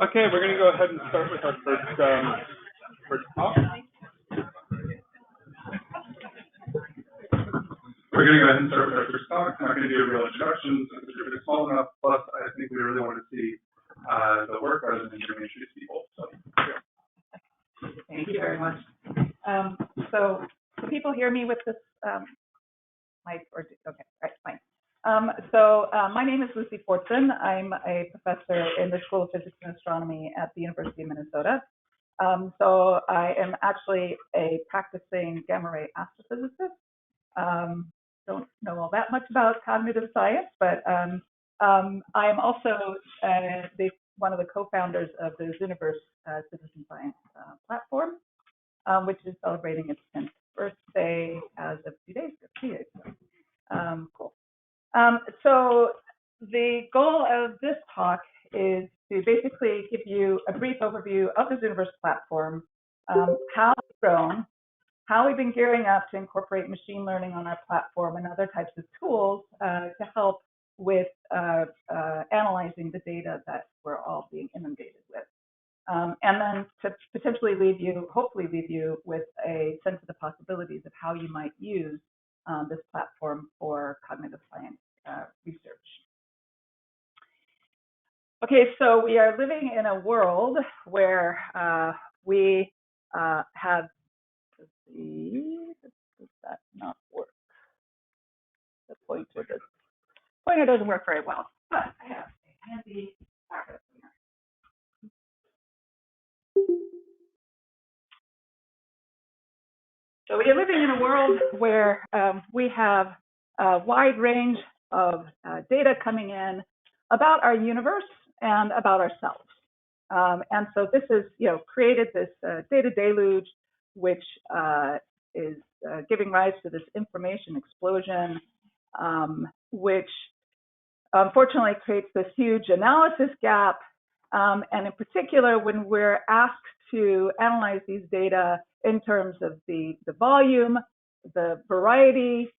Okay, we're going to go ahead and start with our first talk. We're going to go ahead and start with our first talk. I'm not going to do a real introduction since the group is small enough. Plus, I think we really want to see the work rather than introduce people. So, yeah. Thank you very much. So, can people hear me with this mic? Or okay, right, fine. My name is Lucy Fortson. I'm a professor in the School of Physics and Astronomy at the University of Minnesota. So I am actually a practicing gamma ray astrophysicist. Don't know all that much about cognitive science, but I am also one of the co-founders of the Zooniverse citizen science platform, which is celebrating its 10th birthday as of 2 days ago. Cool. So the goal of this talk is to basically give you a brief overview of the Zooniverse platform, how it's grown, how we've been gearing up to incorporate machine learning on our platform and other types of tools to help with analyzing the data that we're all being inundated with. And then to potentially hopefully leave you with a sense of the possibilities of how you might use this platform for cognitive science research. Okay, so we are living in a world where we have, let's see, does that not work? The pointer doesn't work very well, but I have a handy backup here. So we are living in a world where we have a wide range of data coming in about our universe and about ourselves. And so this has, created this data deluge, which is giving rise to this information explosion, which unfortunately creates this huge analysis gap. And in particular, when we're asked to analyze these data in terms of the volume, the variety,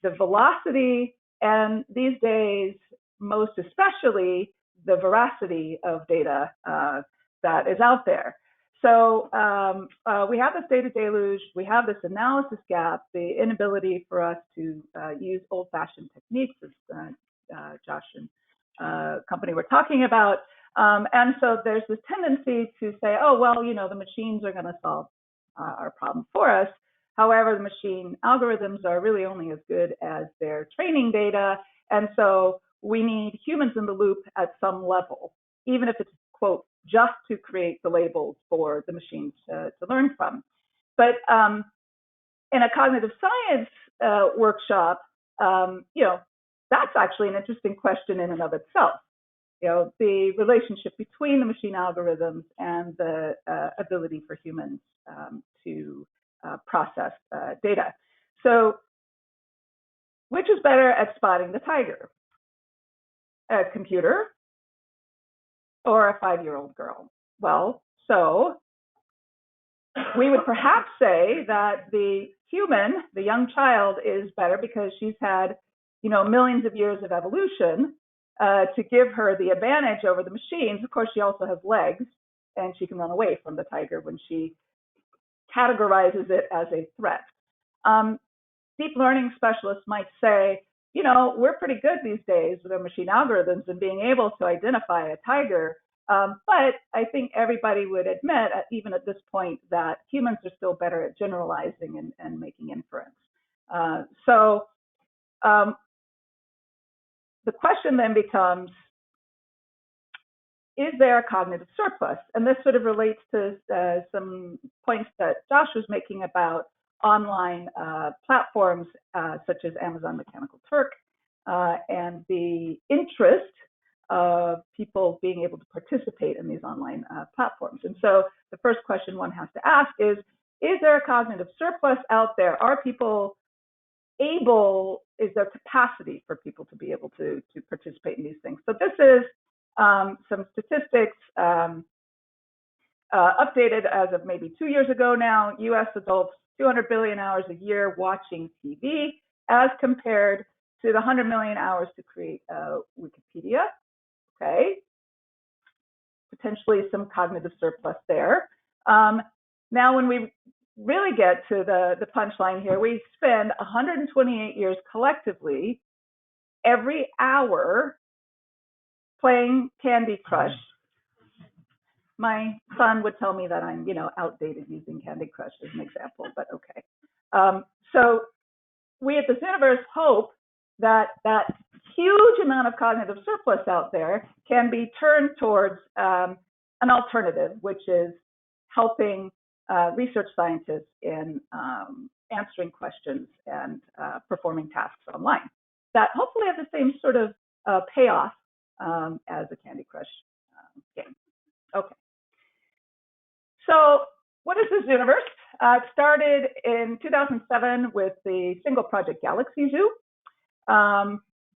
the velocity, and these days, most especially, the veracity of data that is out there. So we have this data deluge, we have this analysis gap, the inability for us to use old-fashioned techniques, as Josh and company were talking about. And so there's this tendency to say, oh, well, the machines are going to solve our problem for us. However, the machine algorithms are really only as good as their training data. And so we need humans in the loop at some level, even if it's, quote, just to create the labels for the machines to learn from. But in a cognitive science workshop, that's actually an interesting question in and of itself. The relationship between the machine algorithms and the ability for humans to process data. So, which is better at spotting the tiger? A computer or a 5-year-old girl? Well, so we would perhaps say that the human, the young child, is better because she's had, millions of years of evolution to give her the advantage over the machines. Of course, she also has legs, and she can run away from the tiger when she categorizes it as a threat. Deep learning specialists might say, we're pretty good these days with our machine algorithms and being able to identify a tiger. But I think everybody would admit, even at this point, that humans are still better at generalizing and making inference. So the question then becomes, is there a cognitive surplus? And this sort of relates to some points that Josh was making about online platforms such as Amazon Mechanical Turk and the interest of people being able to participate in these online platforms. And so the first question one has to ask is there a cognitive surplus out there? Are people is there capacity for people to be able to participate in these things? So this is some statistics updated as of maybe 2 years ago now. US adults, 200 billion hours a year watching TV as compared to the 100 million hours to create Wikipedia. Okay. potentially some cognitive surplus there. Now, when we really get to the punchline here, we spend 128 years collectively every hour playing Candy Crush. My son would tell me that I'm, outdated using Candy Crush as an example, but okay. So we at the Zooniverse hope that that huge amount of cognitive surplus out there can be turned towards an alternative, which is helping research scientists in answering questions and performing tasks online that hopefully have the same sort of payoff as a Candy Crush game. Okay. So what is the Zooniverse? It started in 2007 with the single project Galaxy Zoo.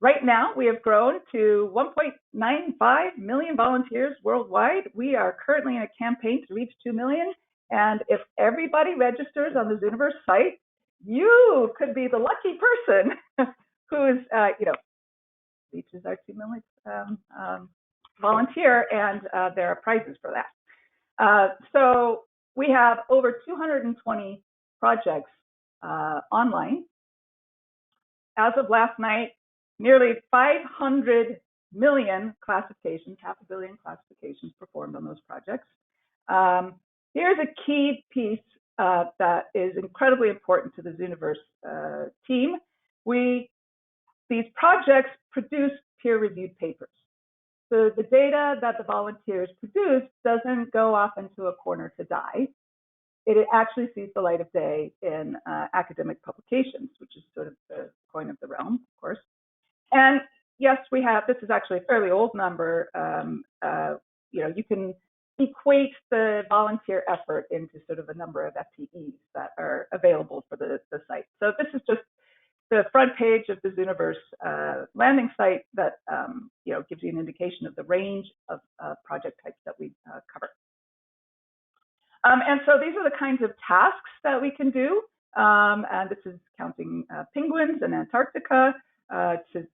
Right now, we have grown to 1.95 million volunteers worldwide. We are currently in a campaign to reach 2 million. And if everybody registers on the Zooniverse site, you could be the lucky person who's, reaches our 2 million volunteer, and there are prizes for that. So we have over 220 projects online. As of last night, nearly 500 million classifications, 500 million classifications performed on those projects. Here's a key piece that is incredibly important to the Zooniverse team. These projects produce peer-reviewed papers. So the data that the volunteers produce doesn't go off into a corner to die. It actually sees the light of day in academic publications, which is sort of the coin of the realm, of course. And yes, we have, this is actually a fairly old number. You can equate the volunteer effort into sort of a number of FTEs that are available for the site. So this is just the front page of the Zooniverse landing site that gives you an indication of the range of project types that we cover. And so these are the kinds of tasks that we can do. And this is counting penguins in Antarctica to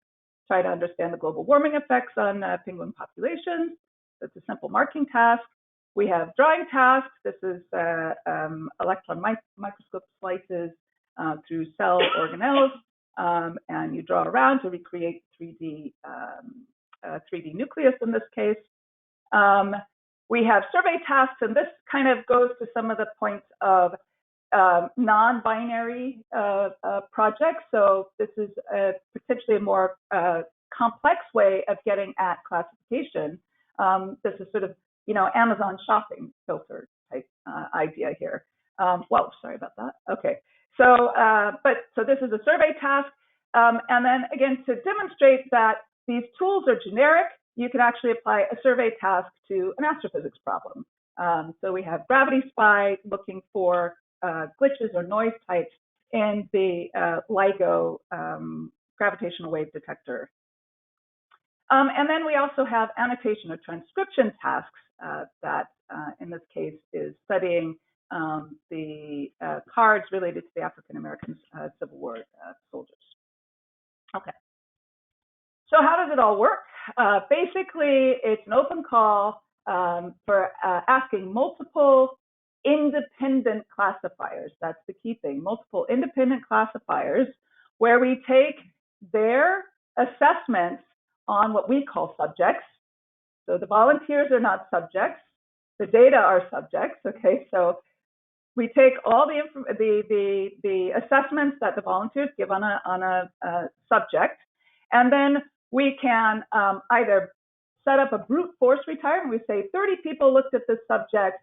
try to understand the global warming effects on penguin populations. It's a simple marking task. We have drawing tasks. This is electron microscope slices through cell organelles, and you draw around to recreate 3D nucleus in this case. We have survey tasks, and this kind of goes to some of the points of non-binary projects. So this is potentially a more complex way of getting at classification. This is sort of, Amazon shopping filter type idea here. Well, sorry about that. Okay. So, so this is a survey task. And then again, to demonstrate that these tools are generic, you can actually apply a survey task to an astrophysics problem. So we have Gravity Spy looking for glitches or noise types in the LIGO gravitational wave detector. And then we also have annotation or transcription tasks that in this case is studying the cards related to the African American Civil War soldiers. Okay. So how does it all work? Basically, it's an open call for asking multiple independent classifiers. That's the key thing, multiple independent classifiers, where we take their assessments on what we call subjects. So the volunteers are not subjects. The data are subjects, okay? So we take all the assessments that the volunteers give on a subject, and then we can either set up a brute force retirement. We say 30 people looked at this subject.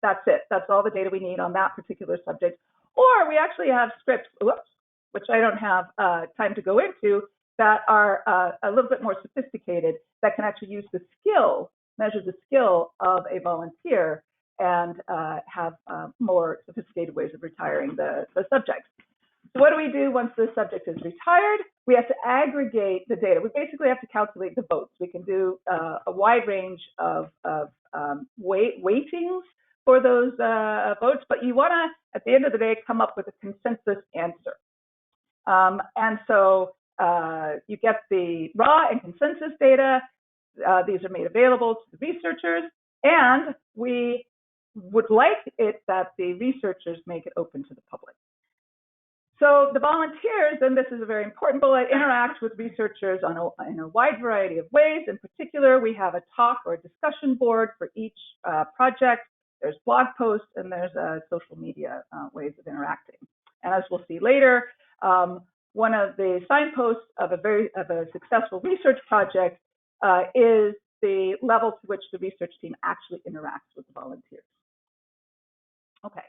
That's it. That's all the data we need on that particular subject. Or we actually have scripts, which I don't have time to go into, that are a little bit more sophisticated, that can actually use the skill, measure the skill of a volunteer, and have more sophisticated ways of retiring the subjects. So what do we do once the subject is retired? We have to aggregate the data. We basically have to calculate the votes. We can do a wide range of weightings for those votes, but you want to, at the end of the day, come up with a consensus answer. And so you get the raw and consensus data. These are made available to the researchers. And we would like it that the researchers make it open to the public. So the volunteers, and this is a very important bullet, interact with researchers in a wide variety of ways. In particular, we have a talk or a discussion board for each project. There's blog posts, and there's social media ways of interacting. And as we'll see later, one of the signposts of a successful research project is the level to which the research team actually interacts with the volunteers. Okay.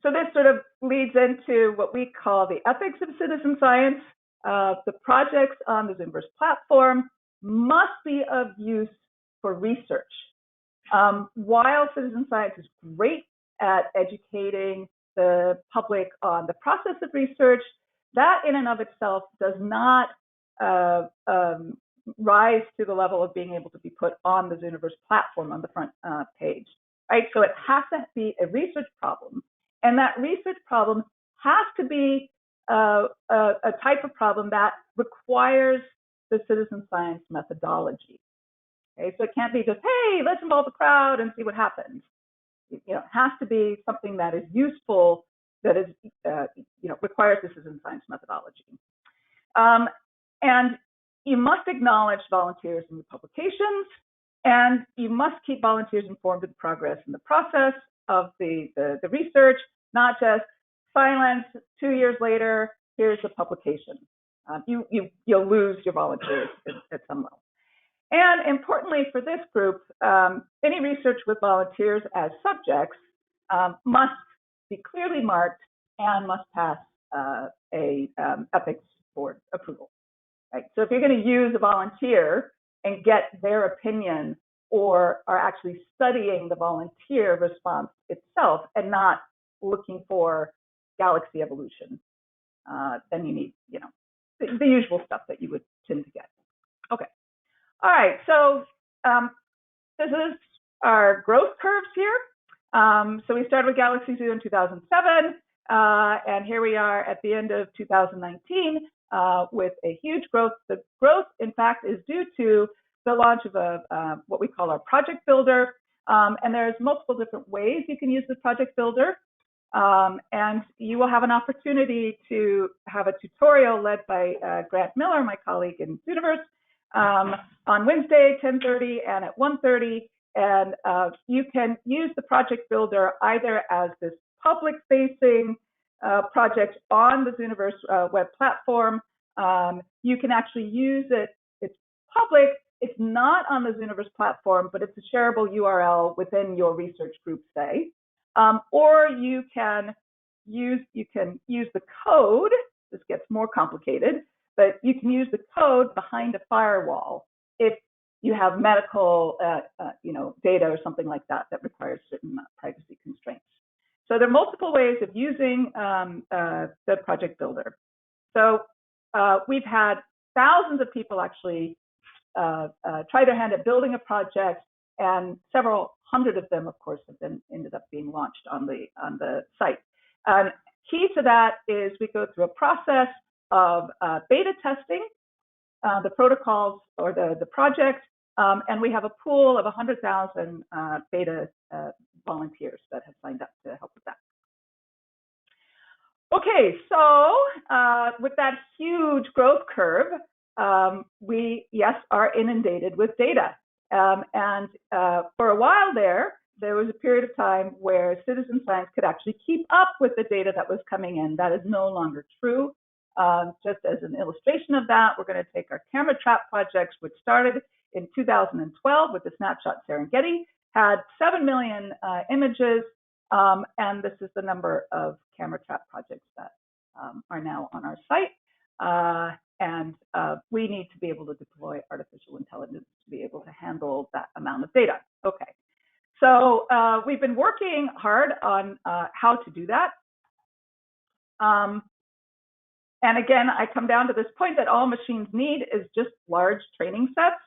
So this sort of leads into what we call the ethics of citizen science. The projects on the Zooniverse platform must be of use for research. While citizen science is great at educating the public on the process of research, that in and of itself does not rise to the level of being able to be put on the Zooniverse platform on the front page, right? So it has to be a research problem. And that research problem has to be a type of problem that requires the citizen science methodology. Okay, so it can't be just, hey, let's involve the crowd and see what happens. It has to be something that is useful, that is, requires the citizen science methodology. And you must acknowledge volunteers in your publications, and you must keep volunteers informed of the progress in the process of the research, not just silence, 2 years later, here's the publication. You'll lose your volunteers at some level. And importantly for this group, any research with volunteers as subjects must be clearly marked and must pass a ethics board approval. Right? So if you're going to use a volunteer and get their opinion, or are actually studying the volunteer response itself and not looking for galaxy evolution, then you need, the usual stuff that you would tend to get. Okay. All right. So this is our growth curves here. So we started with Galaxy Zoo in 2007, and here we are at the end of 2019 with a huge growth. The growth, in fact, is due to the launch of what we call our project builder. And there's multiple different ways you can use the project builder. And you will have an opportunity to have a tutorial led by Grant Miller, my colleague in Zooniverse, on Wednesday, 10:30 and at 1:30. And you can use the project builder either as this public-facing project on the Zooniverse web platform. You can actually use it. It's public. It's not on the Zooniverse platform, but it's a shareable URL within your research group, say. Or you can use the code. This gets more complicated, but you can use the code behind a firewall if you have medical, data or something like that that requires certain privacy constraints. So there are multiple ways of using the project builder. So we've had thousands of people actually try their hand at building a project, and several hundred of them, of course, ended up being launched on the site. Key to that is we go through a process of beta testing the protocols or the project, and we have a pool of 100,000 beta volunteers that have signed up to help with that. Okay, so with that huge growth curve, we, yes, are inundated with data. And for a while there was a period of time where citizen science could actually keep up with the data that was coming in. That is no longer true. Just as an illustration of that, we're going to take our camera trap projects, which started in 2012 with the snapshot Serengeti, had 7 million images, and this is the number of camera trap projects that are now on our site. And we need to be able to deploy artificial intelligence to be able to handle that amount of data. Okay, so we've been working hard on how to do that. And again, I come down to this point that all machines need is just large training sets.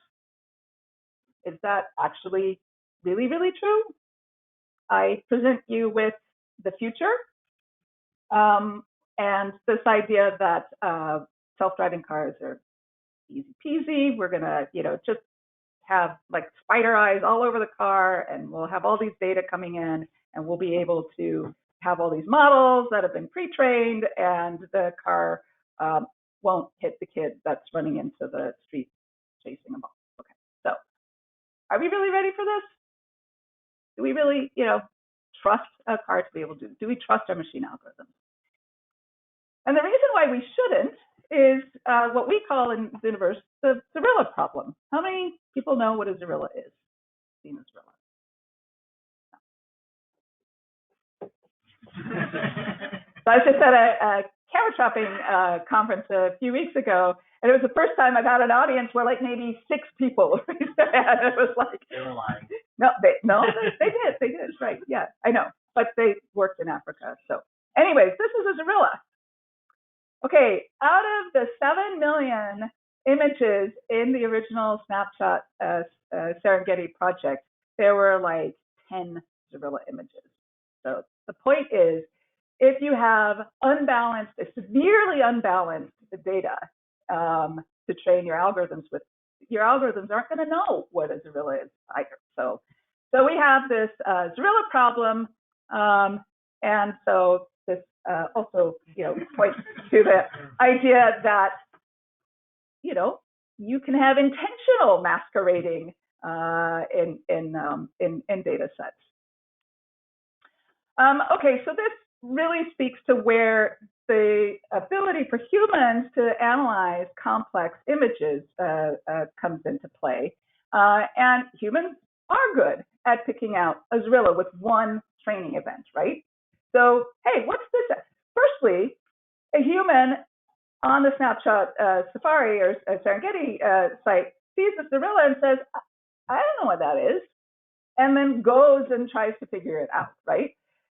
Is that actually really, really true? I present you with the future and this idea that self-driving cars are easy peasy. We're gonna, just have like spider eyes all over the car, and we'll have all these data coming in, and we'll be able to have all these models that have been pre-trained, and the car won't hit the kid that's running into the street chasing a ball. Okay, so are we really ready for this? Do we really, trust a car to be able to do we trust our machine algorithms? And the reason why we shouldn't is what we call in Zooniverse the Zorilla Problem. How many people know what a Zorilla is? Seen a Zorilla? So I was just at a camera trapping conference a few weeks ago, and it was the first time I've had an audience where like maybe 6 people raised their hand. It was like they were lying. No, they did, right? Yeah, I know, but they worked in Africa. So, anyways, this is a Zorilla. Okay, out of the 7 million images in the original Snapshot Serengeti project, there were like 10 Zorilla images. So the point is, if you have severely unbalanced data to train your algorithms with, your algorithms aren't going to know what a Zorilla is either. So we have this Zorilla problem, and so this also, points to the idea that, you can have intentional masquerading in data sets. Okay, so this really speaks to where the ability for humans to analyze complex images comes into play. And humans are good at picking out a Zorilla with one training event, right? So, hey, what's this? Firstly, a human on the Snapshot Safari or Serengeti site sees this Zorilla and says, I don't know what that is, and then goes and tries to figure it out, right?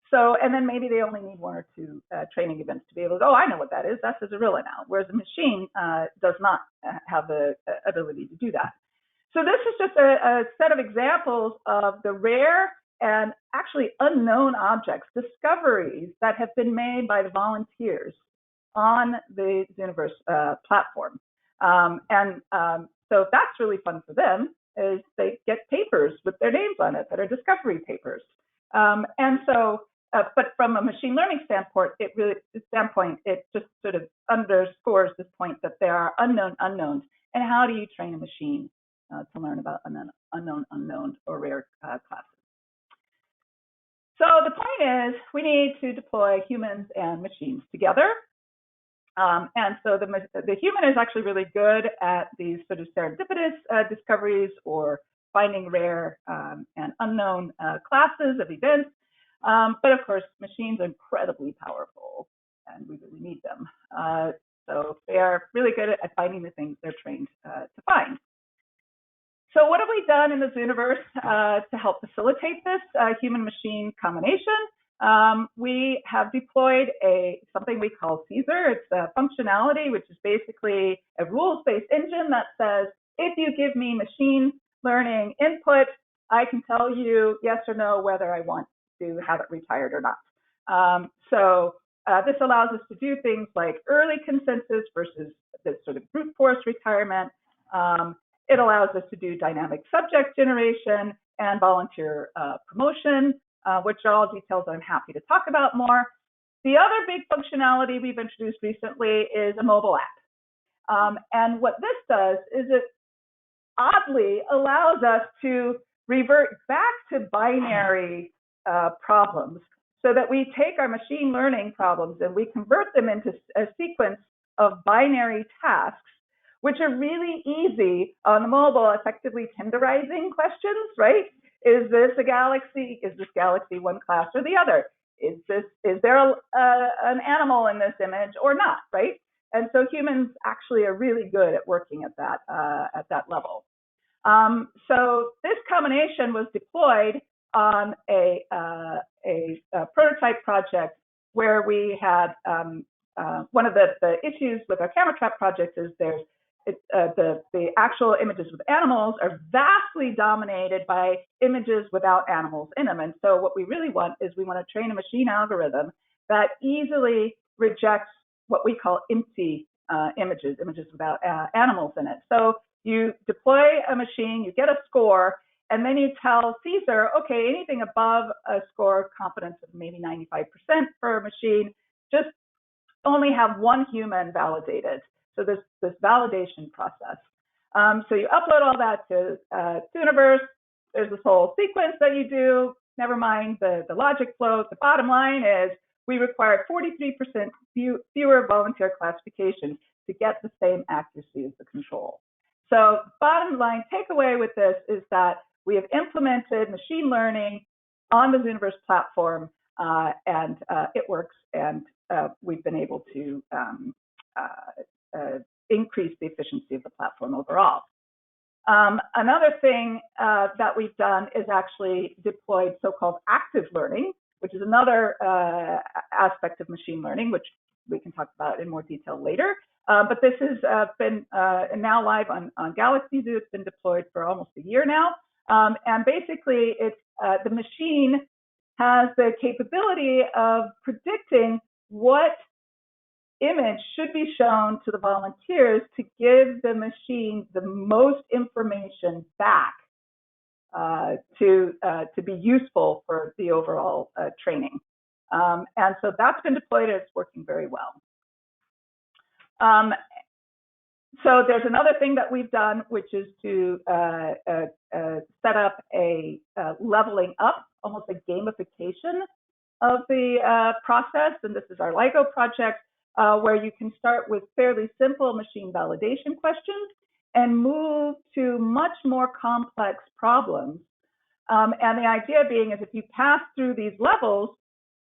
So, and then maybe they only need 1 or 2 training events to be able to go, oh, I know what that is, that's a Zorilla now, whereas the machine does not have the ability to do that. So this is just a set of examples of the rare and actually unknown objects, discoveries that have been made by the volunteers on the Zooniverse platform. So that's really fun for them, is they get papers with their names on it that are discovery papers. But from a machine learning standpoint, it just sort of underscores this point that there are unknown unknowns. And how do you train a machine to learn about unknown or rare classes? So the point is, we need to deploy humans and machines together. And so the human is actually really good at these sort of serendipitous discoveries or finding rare and unknown classes of events. But of course, machines are incredibly powerful, and we really need them. So they are really good at finding the things they're trained to find. So what have we done in the Zooniverse to help facilitate this human-machine combination? We have deployed something we call Caesar. It's a functionality, which is basically a rules-based engine that says, if you give me machine learning input, I can tell you yes or no whether I want to have it retired or not. This allows us to do things like early consensus versus this sort of brute force retirement. It allows us to do dynamic subject generation and volunteer promotion, which are all details that I'm happy to talk about more. The other big functionality we've introduced recently is a mobile app. And what this does is it oddly allows us to revert back to binary problems, so that we take our machine learning problems and we convert them into a sequence of binary tasks, which are really easy on the mobile, effectively tenderizing questions, right? Is this a galaxy? Is this galaxy one class or the other? Is there an animal in this image or not, right? And so humans actually are really good at working at that level. So this combination was deployed on a prototype project where we had one of the issues with our camera trap project is the actual images with animals are vastly dominated by images without animals in them. And so what we really want is we want to train a machine algorithm that easily rejects what we call empty images without animals in it. So You deploy a machine, you get a score, and then you tell Caesar, okay, anything above a score of confidence of maybe 95% for a machine, just only have one human validate it. So this validation process. So you upload all that to Zooniverse. There's this whole sequence that you do. Never mind the logic flows. The bottom line is we required 43% fewer volunteer classifications to get the same accuracy as the control. So bottom line takeaway with this is that we have implemented machine learning on the Zooniverse platform, and it works, and we've been able to increase the efficiency of the platform overall. Another thing that we've done is actually deployed so-called active learning, which is another aspect of machine learning, which we can talk about in more detail later. But this has been now live on Galaxy Zoo. It's been deployed for almost a year now. And basically, it's the machine has the capability of predicting what image should be shown to the volunteers to give the machine the most information back to be useful for the overall training. And so that's been deployed, and it's working very well. So there's another thing that we've done, which is to set up a leveling up, almost a gamification of the process. And this is our LEGO project, where you can start with fairly simple machine validation questions and move to much more complex problems. And the idea being is if you pass through these levels,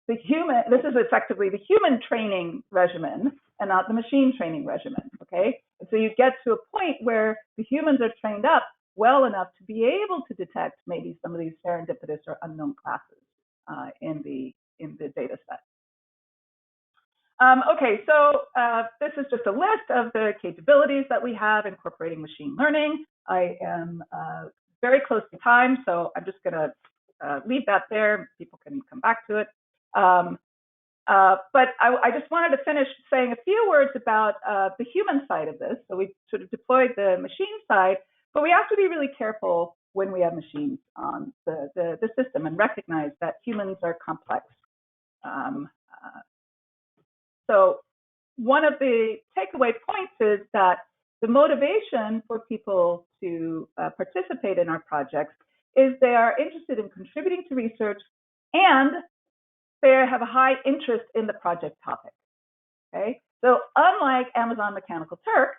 this is effectively the human training regimen and not the machine training regimen, okay? And so you get to a point where the humans are trained up well enough to be able to detect maybe some of these serendipitous or unknown classes in the data set. Okay, so this is just a list of the capabilities that we have incorporating machine learning. I am very close to time, so I'm just going to leave that there. People can come back to it. But I just wanted to finish saying a few words about the human side of this. So we sort of deployed the machine side, but we have to be really careful when we have machines on the system and recognize that humans are complex. So one of the takeaway points is that the motivation for people to participate in our projects is they are interested in contributing to research and they have a high interest in the project topic, okay? So unlike Amazon Mechanical Turk,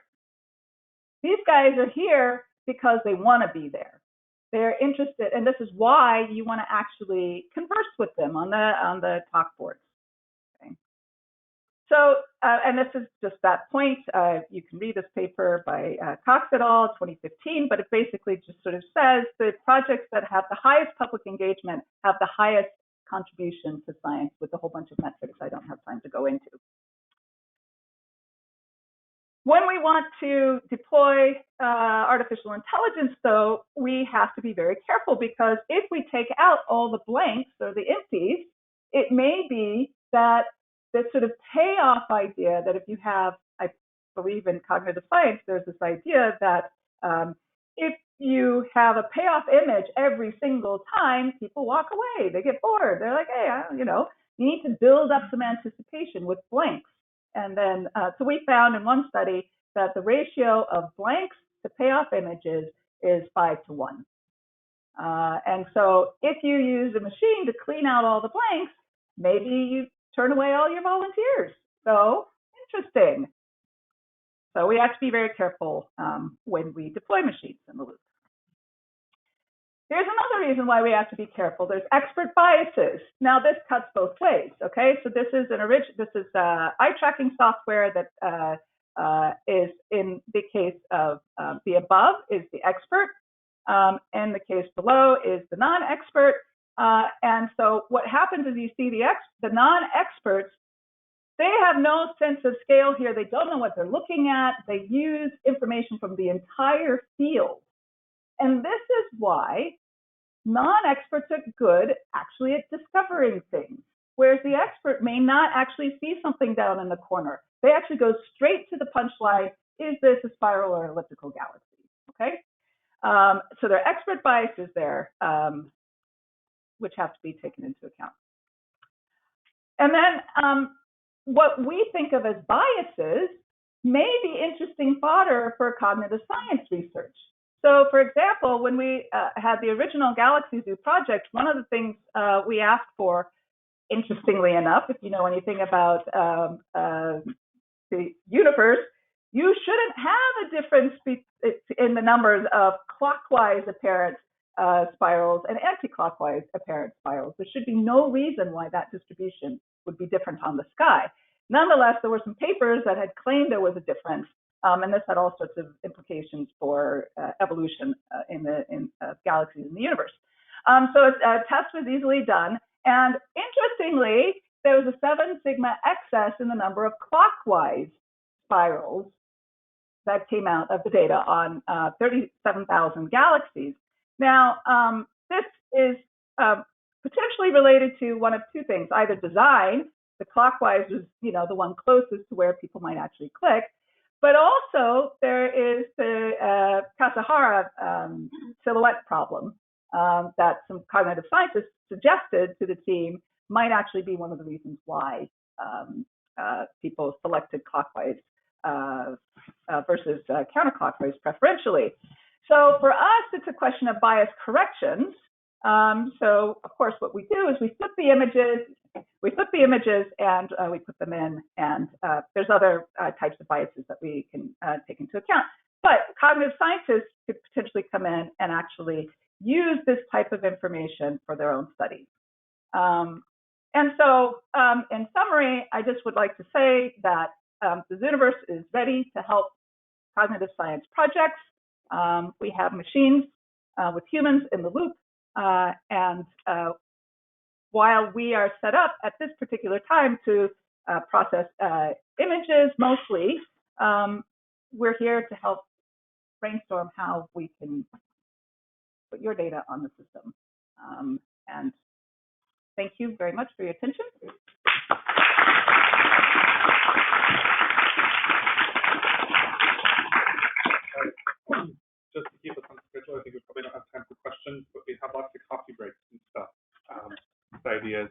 these guys are here because they want to be there. They're interested, and this is why you want to actually converse with them on the talk boards. Okay? So, and this is just that point. You can read this paper by Cox et al. 2015, but it basically just sort of says the projects that have the highest public engagement have the highest contribution to science with a whole bunch of metrics I don't have time to go into. When we want to deploy artificial intelligence, though, we have to be very careful because if we take out all the blanks or the empties, it may be that this sort of payoff idea that if you have, I believe in cognitive science, there's this idea that if you have a payoff image every single time, people walk away. They get bored. They're like, hey, you know, you need to build up some anticipation with blanks. And then, so we found in one study that the ratio of blanks to payoff images is 5 to 1. And so if you use a machine to clean out all the blanks, maybe you turn away all your volunteers. So interesting. So we have to be very careful when we deploy machines in the loop. Here's another reason why we have to be careful. There's expert biases. Now this cuts both ways. Okay, so this is eye tracking software that is in the case of the above is the expert, and the case below is the non-expert. And so what happens is you see the non-experts. They have no sense of scale here. They don't know what they're looking at. They use information from the entire field. And this is why non-experts are good actually at discovering things, whereas the expert may not actually see something down in the corner. They actually go straight to the punchline. Is this a spiral or elliptical galaxy? okay? So there are expert biases there, which have to be taken into account. And then what we think of as biases may be interesting fodder for cognitive science research. So for example, when we had the original Galaxy Zoo project, one of the things we asked for, interestingly enough, if you know anything about the universe, you shouldn't have a difference in the numbers of clockwise apparent spirals and anti-clockwise apparent spirals. There should be no reason why that distribution would be different on the sky. Nonetheless, there were some papers that had claimed there was a difference, and this had all sorts of implications for evolution in galaxies in the universe. So a test was easily done, and interestingly, there was a 7 sigma excess in the number of clockwise spirals that came out of the data on 37,000 galaxies. Now, this is potentially related to one of 2 things: either design, the clockwise was, the one closest to where people might actually click, but also there is the Kasahara silhouette problem that some cognitive scientists suggested to the team might actually be one of the reasons why people selected clockwise versus counterclockwise preferentially. So for us, it's a question of bias corrections. So of course, what we do is we flip the images, and we put them in, and there's other types of biases that we can take into account. But cognitive scientists could potentially come in and actually use this type of information for their own studies. And so in summary, I just would like to say that the Zooniverse is ready to help cognitive science projects. We have machines with humans in the loop. And while we are set up at this particular time to process images mostly, we're here to help brainstorm how we can put your data on the system. And thank you very much for your attention. Just to keep us on schedule, I think we probably don't have time for questions, but we have lots of coffee breaks and stuff. The idea is